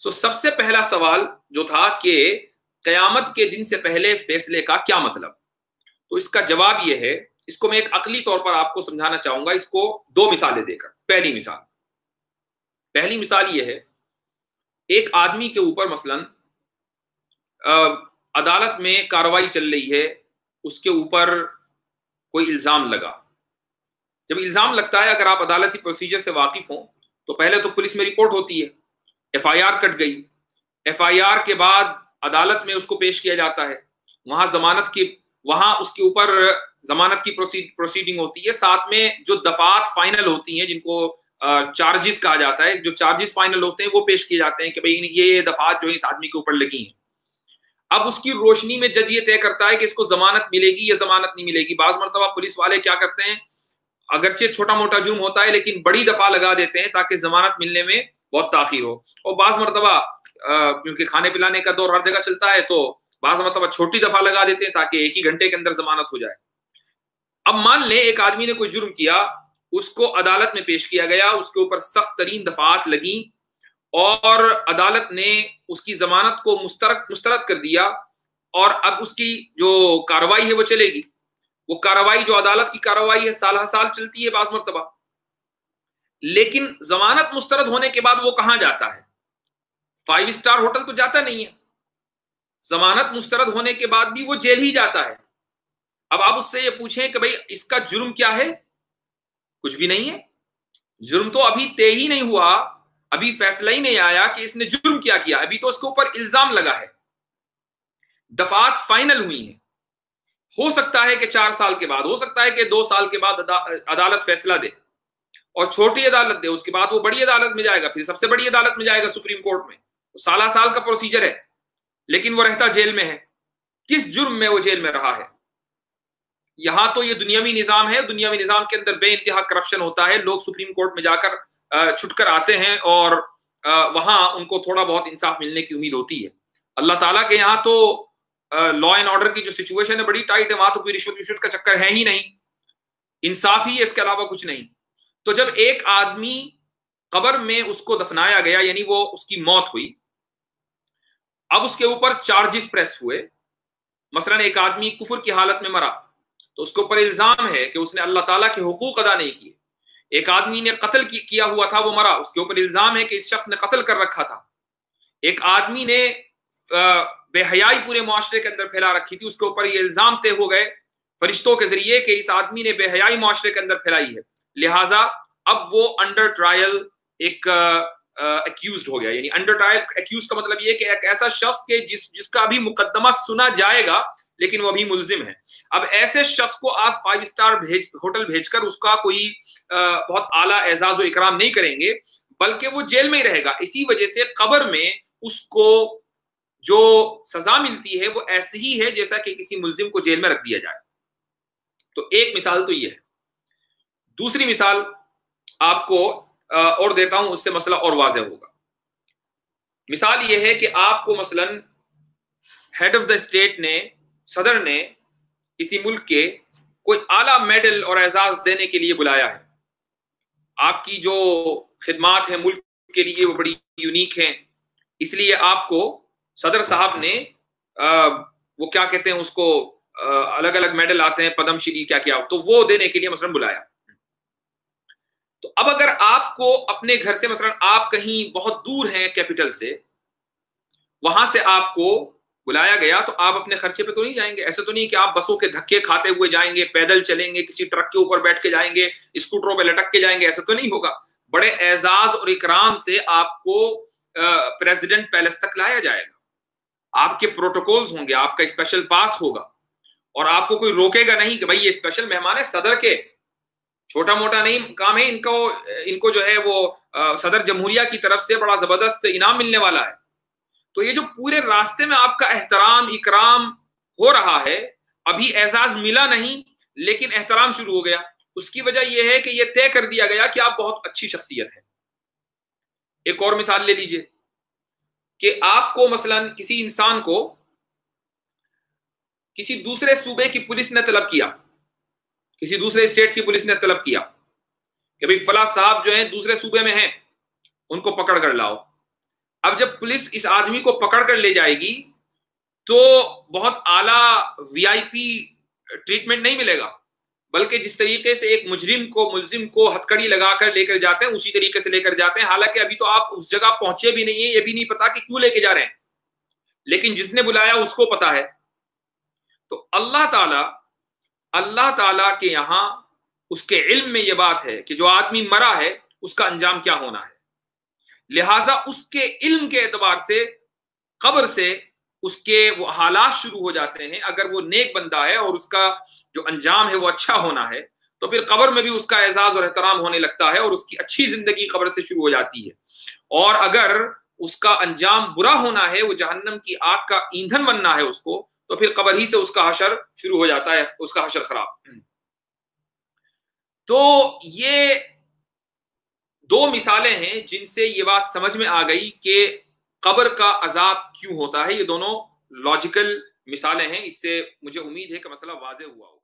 سب سے پہلا سوال جو تھا کہ قیامت کے دن سے پہلے فیصلے کا کیا مطلب، تو اس کا جواب یہ ہے، اس کو میں ایک عقلی طور پر آپ کو سمجھانا چاہوں گا، اس کو دو مثالیں دے کر۔ پہلی مثال یہ ہے، ایک آدمی کے اوپر مثلاً عدالت میں کارروائی چل رہی ہے، اس کے اوپر کوئی الزام لگا۔ جب الزام لگتا ہے، اگر آپ عدالتی پروسیجر سے واقف ہوں تو پہلے تو پولیس میں رپورٹ ہوتی ہے، ایف آئی آر کٹ گئی، ایف آئی آر کے بعد عدالت میں اس کو پیش کیا جاتا ہے، وہاں اس کے اوپر ضمانت کی پروسیڈنگ ہوتی ہے، ساتھ میں جو دفعات فائنل ہوتی ہیں جن کو چارجز کہا جاتا ہے، جو چارجز فائنل ہوتے ہیں وہ پیش کیے جاتے ہیں کہ بھئی یہ دفعات جو ہے اس آدمی کے اوپر لگی ہیں۔ اب اس کی روشنی میں جج یہ طے کرتا ہے کہ اس کو ضمانت ملے گی یا ضمانت نہیں ملے گی۔ بعض مرتبہ پولیس والے کیا کرتے ہیں، اگرچہ چھوٹا موٹا جرم ہوتا ہے لیکن بڑی دفعہ لگا دیتے ہیں تاکہ ضمانت ملنے میں بہت تاخیر ہو، اور بعض مرتبہ کیونکہ کھانے پلانے کا دور ہر جگہ چلتا ہے تو بعض مرتبہ چھوٹی دفعہ لگا دیتے ہیں تاکہ ایک ہی گھنٹے کے اندر ضمانت ہو جائے۔ اب مان لیں ایک آدمی نے کوئی جرم کیا، اس کو عدالت میں پیش کیا گیا، اس کے اوپر سخت ترین دفعات لگیں اور عدالت نے اس کی ضمانت کو مسترد کر دیا، اور اب اس کی جو کارروائی ہے وہ چلے گی۔ وہ کارروائی جو عدالت کی کارروائی ہے سال ہر سال چلتی ہے بعض مرتبہ، لیکن ضمانت مسترد ہونے کے بعد وہ کہاں جاتا ہے؟ 5 اسٹار ہوٹل تو جاتا نہیں ہے، ضمانت مسترد ہونے کے بعد بھی وہ جیل ہی جاتا ہے۔ اب آپ اس سے یہ پوچھیں کہ بھئی اس کا جرم کیا ہے؟ کچھ بھی نہیں ہے، جرم تو ابھی طے ہی نہیں ہوا، ابھی فیصلہ ہی نہیں آیا کہ اس نے جرم کیا کیا، ابھی تو اس کے اوپر الزام لگا ہے، دفعات فائنل ہوئی ہیں۔ ہو سکتا ہے کہ 4 سال کے بعد، ہو سکتا ہے کہ 2 سال کے بعد عدالت فیصلہ دے اور چھوٹی عدالت دے، اس کے بعد وہ بڑی عدالت میں جائے گا، پھر سب سے بڑی عدالت میں جائے گا سپریم کورٹ میں، سالہ سال کا پروسیجر ہے، لیکن وہ رہتا جیل میں ہے۔ کس جرم میں وہ جیل میں رہا ہے؟ یہاں تو یہ دنیاوی نظام ہے، دنیاوی نظام کے اندر بے انتہا کرپشن ہوتا ہے، لوگ سپریم کورٹ میں جا کر چھٹ کر آتے ہیں اور وہاں ان کو تھوڑا بہت انصاف ملنے کی امید ہوتی ہے۔ اللہ تعالیٰ کے یہاں تو لا اینڈ آرڈر کی جو سچویشن ہے بڑی ٹائٹ ہے، وہاں تو کوئی رشوت کا چکر ہے ہی نہیں، انصاف ہی ہے، اس کے علاوہ کچھ نہیں۔ تو جب ایک آدمی قبر میں اس کو دفنایا گیا، یعنی وہ اس کی موت ہوئی، اب اس کے اوپر چارجز پریس ہوئے، مثلا ایک آدمی کفر کی حالت میں مرا تو اس کے اوپر الزام ہے کہ اس نے اللہ تعالیٰ کے حقوق ادا نہیں کیے۔ ایک آدمی نے قتل کیا ہوا تھا، وہ مرا، اس کے اوپر الزام ہے کہ اس شخص نے قتل کر رکھا تھا۔ ایک آدمی نے بے حیائی پورے معاشرے کے اندر پھیلا رکھی تھی، اس کے اوپر یہ الزام طے ہو گئے فرشتوں کے ذریعے کہ اس آدمی نے بے حیائی معاشرے کے اندر پھیلائی ہے، لہٰذا اب وہ انڈر ٹرائل ایک ایکیوزڈ ہو گیا۔ یعنی انڈر ٹرائل ایکیوزڈ کا مطلب یہ کہ ایک ایسا شخص کہ جس کا ابھی مقدمہ سنا جائے گا لیکن وہ ابھی ملزم ہے۔ اب ایسے شخص کو آپ 5 اسٹار ہوٹل بھیج کر اس کا کوئی بہت اعلیٰ اعزاز و اکرام نہیں کریں گے، بلکہ وہ جیل میں ہی رہے گا۔ اسی وجہ سے قبر میں اس کو جو سزا ملتی ہے وہ ایسی ہی ہے جیسا کہ کسی ملزم کو جیل میں رکھ دیا جائے۔ تو ایک مثال تو یہ ہے۔ دوسری مثال آپ کو اور دیتا ہوں، اس سے مسئلہ اور واضح ہوگا۔ مثال یہ ہے کہ آپ کو مثلاً ہیڈ آف دا اسٹیٹ نے، صدر نے کسی ملک کے کوئی اعلیٰ میڈل اور اعزاز دینے کے لیے بلایا ہے، آپ کی جو خدمات ہیں ملک کے لیے وہ بڑی یونیک ہیں، اس لیے آپ کو صدر صاحب نے وہ کیا کہتے ہیں اس کو، الگ الگ میڈل آتے ہیں، پدم شری کیا تو وہ دینے کے لیے مثلاً بلایا۔ تو اب اگر آپ کو اپنے گھر سے، مثلاً آپ کہیں بہت دور ہیں کیپٹل سے، وہاں سے آپ کو بلایا گیا تو آپ اپنے خرچے پہ تو نہیں جائیں گے، ایسے تو نہیں کہ آپ بسوں کے دھکے کھاتے ہوئے جائیں گے، پیدل چلیں گے، کسی ٹرک کے اوپر بیٹھ کے جائیں گے، اسکوٹروں پہ لٹک کے جائیں گے، ایسا تو نہیں ہوگا۔ بڑے اعزاز اور اکرام سے آپ کو پریزیڈنٹ پیلس تک لایا جائے گا، آپ کے پروٹوکولز ہوں گے، آپ کا اسپیشل پاس ہوگا، اور آپ کو کوئی روکے گا نہیں کہ بھائی یہ اسپیشل مہمان ہے صدر کے، چھوٹا موٹا نہیں کام ہے، ان کو جو ہے وہ صدر جمہوریہ کی طرف سے بڑا زبردست انعام ملنے والا ہے۔ تو یہ جو پورے راستے میں آپ کا احترام اکرام ہو رہا ہے، ابھی اعزاز ملا نہیں لیکن احترام شروع ہو گیا، اس کی وجہ یہ ہے کہ یہ طے کر دیا گیا کہ آپ بہت اچھی شخصیت ہے۔ ایک اور مثال لے لیجئے کہ آپ کو مثلاً کسی انسان کو کسی دوسرے صوبے کی پولیس نے طلب کیا، کسی دوسرے اسٹیٹ کی پولیس نے طلب کیا کہ بھئی فلاں صاحب جو ہیں دوسرے صوبے میں ہیں، ان کو پکڑ کر لاؤ۔ اب جب پولیس اس آدمی کو پکڑ کر لے جائے گی تو بہت اعلیٰ وی آئی پی ٹریٹمنٹ نہیں ملے گا، بلکہ جس طریقے سے ایک مجرم کو، ملزم کو ہتھکڑی لگا کر لے کر جاتے ہیں اسی طریقے سے لے کر جاتے ہیں، حالانکہ ابھی تو آپ اس جگہ پہنچے بھی نہیں ہیں، یہ بھی نہیں پتا کہ کیوں لے کے جا رہے ہیں، لیکن جس نے بلایا اس کو پتا ہے۔ تو اللہ تعالیٰ کے یہاں اس کے علم میں یہ بات ہے کہ جو آدمی مرا ہے اس کا انجام کیا ہونا ہے، لہٰذا اس کے علم کے اعتبار سے قبر سے اس کے وہ حالات شروع ہو جاتے ہیں۔ اگر وہ نیک بندہ ہے اور اس کا جو انجام ہے وہ اچھا ہونا ہے تو پھر قبر میں بھی اس کا اعزاز اور احترام ہونے لگتا ہے اور اس کی اچھی زندگی قبر سے شروع ہو جاتی ہے، اور اگر اس کا انجام برا ہونا ہے، وہ جہنم کی آگ کا ایندھن بننا ہے اس کو، تو پھر قبر ہی سے اس کا حشر شروع ہو جاتا ہے، اس کا حشر خراب۔ تو یہ دو مثالیں ہیں جن سے یہ بات سمجھ میں آ گئی کہ قبر کا عذاب کیوں ہوتا ہے۔ یہ دونوں لاجیکل مثالیں ہیں، اس سے مجھے امید ہے کہ مسئلہ واضح ہوا ہوگا۔